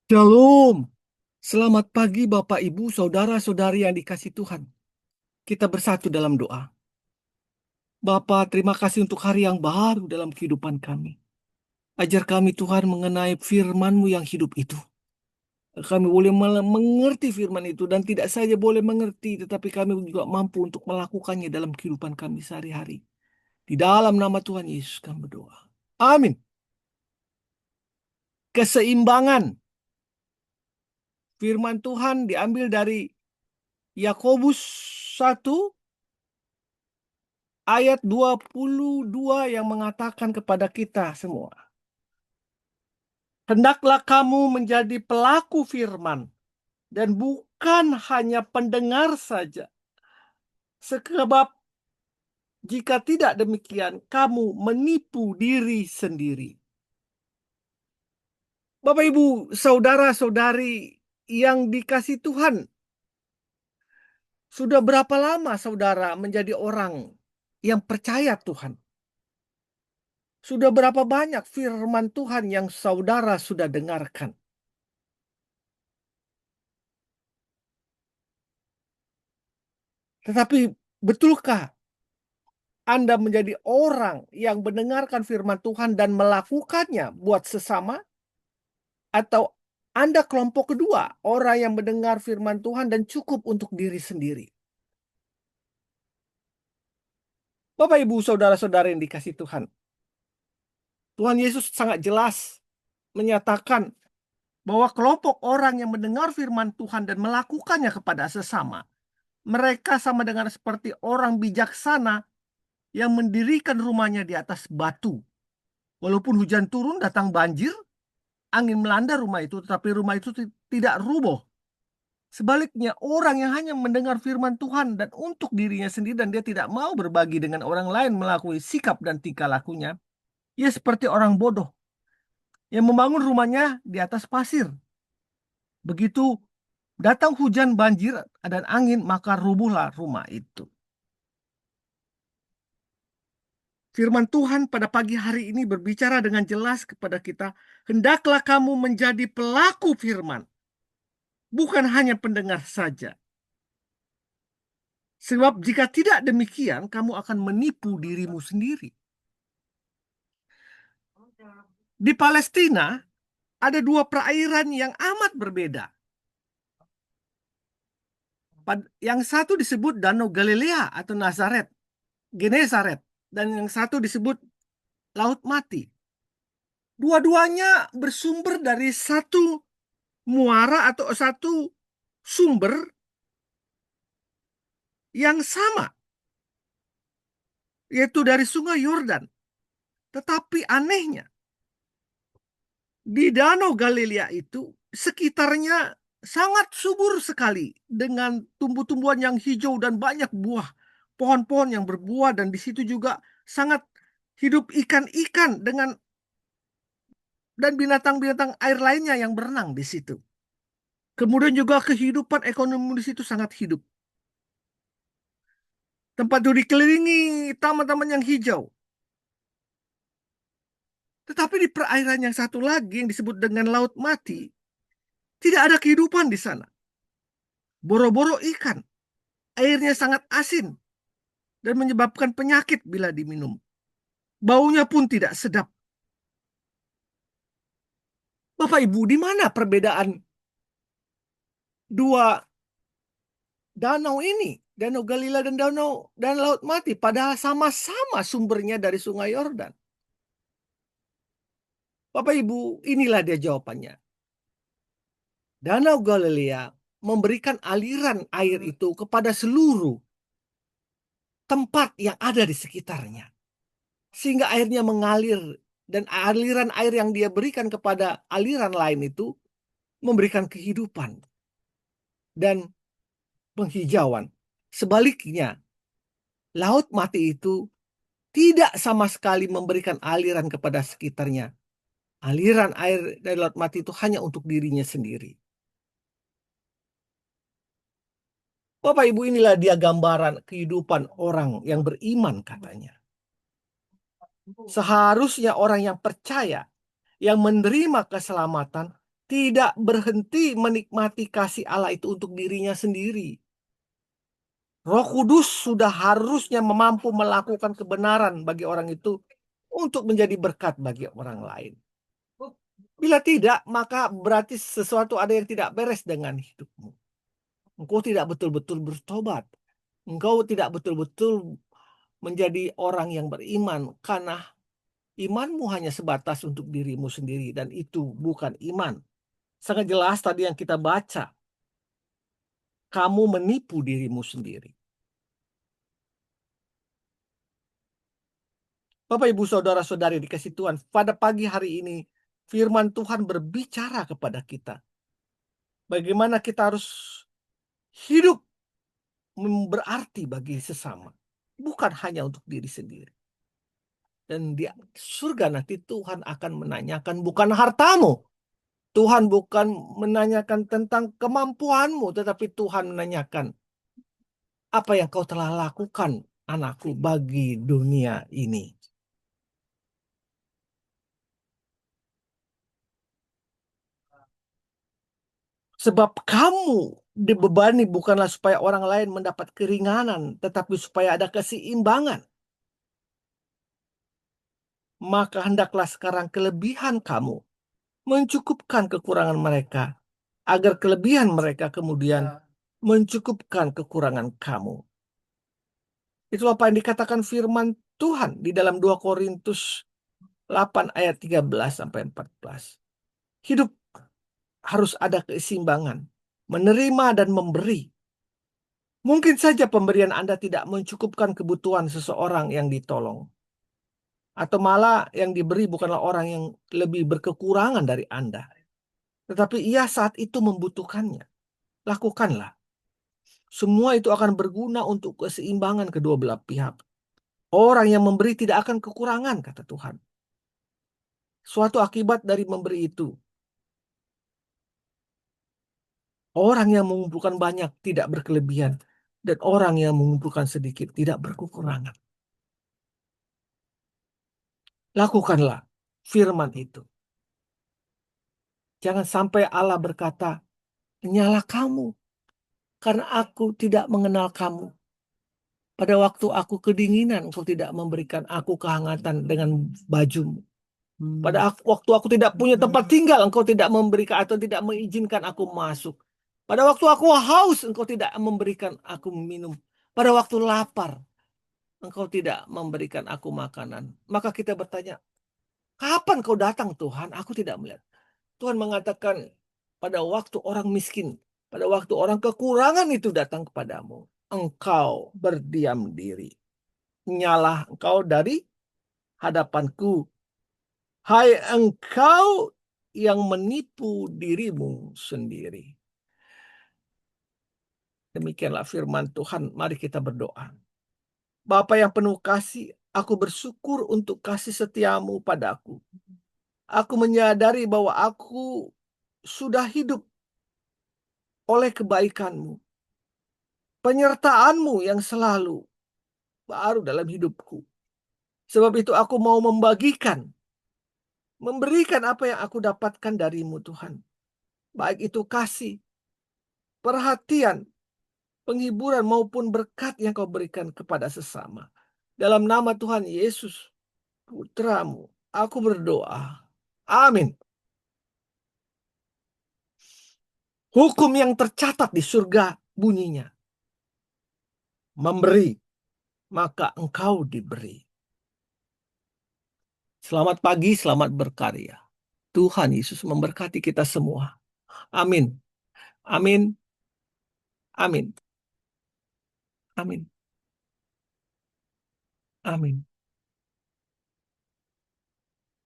Shalom. Selamat pagi Bapak, Ibu, Saudara-saudari yang dikasih Tuhan. Kita bersatu dalam doa. Bapa, terima kasih untuk hari yang baru dalam kehidupan kami. Ajar kami Tuhan mengenai firman-Mu yang hidup itu. Kami boleh mengerti firman itu dan tidak saja boleh mengerti, tetapi kami juga mampu untuk melakukannya dalam kehidupan kami sehari-hari. Di dalam nama Tuhan Yesus kami berdoa. Amin. Keseimbangan. Firman Tuhan diambil dari Yakobus 1 ayat 22 yang mengatakan kepada kita semua, hendaklah kamu menjadi pelaku firman dan bukan hanya pendengar saja. Sebab jika tidak demikian, kamu menipu diri sendiri. Bapak, Ibu, saudara-saudari yang dikasih Tuhan, sudah berapa lama saudara menjadi orang yang percaya Tuhan? Sudah berapa banyak firman Tuhan yang saudara sudah dengarkan? Tetapi betulkah Anda menjadi orang yang mendengarkan firman Tuhan dan melakukannya buat sesama? Atau Anda kelompok kedua, orang yang mendengar firman Tuhan dan cukup untuk diri sendiri? Bapak, Ibu, saudara-saudara yang dikasih Tuhan, Tuhan Yesus sangat jelas menyatakan bahwa kelompok orang yang mendengar firman Tuhan dan melakukannya kepada sesama, mereka sama dengan seperti orang bijaksana yang mendirikan rumahnya di atas batu. Walaupun hujan turun, datang banjir, angin melanda rumah itu, tetapi rumah itu tidak rubuh. Sebaliknya, orang yang hanya mendengar firman Tuhan dan untuk dirinya sendiri dan dia tidak mau berbagi dengan orang lain melalui sikap dan tingkah lakunya, ia seperti orang bodoh yang membangun rumahnya di atas pasir. Begitu datang hujan, banjir, dan angin, maka rubuhlah rumah itu. Firman Tuhan pada pagi hari ini berbicara dengan jelas kepada kita, hendaklah kamu menjadi pelaku firman, bukan hanya pendengar saja. Sebab jika tidak demikian, kamu akan menipu dirimu sendiri. Di Palestina, ada dua perairan yang amat berbeda. Yang satu disebut Danau Galilea atau Nazaret, Genesaret, dan yang satu disebut Laut Mati. Dua-duanya bersumber dari satu muara atau satu sumber yang sama, yaitu dari Sungai Yordan. Tetapi anehnya, di Danau Galilea itu sekitarnya sangat subur sekali dengan tumbuh-tumbuhan yang hijau dan banyak buah, pohon-pohon yang berbuah, dan di situ juga sangat hidup ikan-ikan dan binatang-binatang air lainnya yang berenang di situ. Kemudian juga kehidupan ekonomi di situ sangat hidup. Tempat itu dikelilingi taman-taman yang hijau. Tetapi di perairan yang satu lagi yang disebut dengan Laut Mati, tidak ada kehidupan di sana. Boro-boro ikan, airnya sangat asin dan menyebabkan penyakit bila diminum. Baunya pun tidak sedap. Bapak Ibu, di mana perbedaan dua danau ini? Danau Galilea dan Laut Mati, padahal sama-sama sumbernya dari Sungai Yordan. Bapak Ibu, inilah dia jawabannya. Danau Galilea memberikan aliran air itu kepada seluruh tempat yang ada di sekitarnya. Sehingga airnya mengalir, dan aliran air yang dia berikan kepada aliran lain itu memberikan kehidupan dan penghijauan. Sebaliknya, Laut Mati itu tidak sama sekali memberikan aliran kepada sekitarnya. Aliran air dari Laut Mati itu hanya untuk dirinya sendiri. Bapak Ibu, inilah dia gambaran kehidupan orang yang beriman katanya. Seharusnya orang yang percaya, yang menerima keselamatan, tidak berhenti menikmati kasih Allah itu untuk dirinya sendiri. Roh Kudus sudah harusnya mampu melakukan kebenaran bagi orang itu untuk menjadi berkat bagi orang lain. Bila tidak, maka berarti sesuatu ada yang tidak beres dengan hidupmu. Engkau tidak betul-betul bertobat. Engkau tidak betul-betul menjadi orang yang beriman karena imanmu hanya sebatas untuk dirimu sendiri dan itu bukan iman. Sangat jelas tadi yang kita baca. Kamu menipu dirimu sendiri. Bapak, Ibu, Saudara-saudari dikasih Tuhan, pada pagi hari ini firman Tuhan berbicara kepada kita. Bagaimana kita harus hidup berarti bagi sesama. Bukan hanya untuk diri sendiri. Dan di surga nanti Tuhan akan menanyakan bukan hartamu. Tuhan bukan menanyakan tentang kemampuanmu, tetapi Tuhan menanyakan apa yang kau telah lakukan, anakku, bagi dunia ini. Sebab kamu dibebani bukanlah supaya orang lain mendapat keringanan, tetapi supaya ada keseimbangan. Maka hendaklah sekarang kelebihan kamu mencukupkan kekurangan mereka, agar kelebihan mereka kemudian mencukupkan kekurangan kamu. Itu apa yang dikatakan firman Tuhan di dalam 2 Korintus 8 ayat 13 sampai 14. Hidup harus ada keseimbangan, menerima dan memberi. Mungkin saja pemberian Anda tidak mencukupkan kebutuhan seseorang yang ditolong. Atau malah yang diberi bukanlah orang yang lebih berkekurangan dari Anda. Tetapi ia saat itu membutuhkannya. Lakukanlah. Semua itu akan berguna untuk keseimbangan kedua belah pihak. Orang yang memberi tidak akan kekurangan, kata Tuhan. Suatu akibat dari memberi itu. Orang yang mengumpulkan banyak tidak berkelebihan. Dan orang yang mengumpulkan sedikit tidak berkekurangan. Lakukanlah firman itu. Jangan sampai Allah berkata, "Nyalah kamu, karena aku tidak mengenal kamu. Pada waktu aku kedinginan, engkau tidak memberikan aku kehangatan dengan bajumu. Pada waktu aku tidak punya tempat tinggal, engkau tidak memberikan atau tidak mengizinkan aku masuk. Pada waktu aku haus, engkau tidak memberikan aku minum. Pada waktu lapar, engkau tidak memberikan aku makanan." Maka kita bertanya, kapan kau datang Tuhan? Aku tidak melihat. Tuhan mengatakan, pada waktu orang miskin, pada waktu orang kekurangan itu datang kepadamu, engkau berdiam diri. Nyalah engkau dari hadapanku. Hai engkau yang menipu dirimu sendiri. Demikianlah firman Tuhan. Mari kita berdoa. Bapa yang penuh kasih, aku bersyukur untuk kasih setiamu padaku. Aku menyadari bahwa aku sudah hidup oleh kebaikanmu. Penyertaanmu yang selalu baru dalam hidupku. Sebab itu aku mau memberikan apa yang aku dapatkan darimu Tuhan. Baik itu kasih, perhatian, penghiburan maupun berkat yang kau berikan kepada sesama. Dalam nama Tuhan Yesus, Putramu, aku berdoa. Amin. Hukum yang tercatat di surga bunyinya, memberi, maka engkau diberi. Selamat pagi, selamat berkarya. Tuhan Yesus memberkati kita semua. Amin. Amin. Amin. Amin. Amin.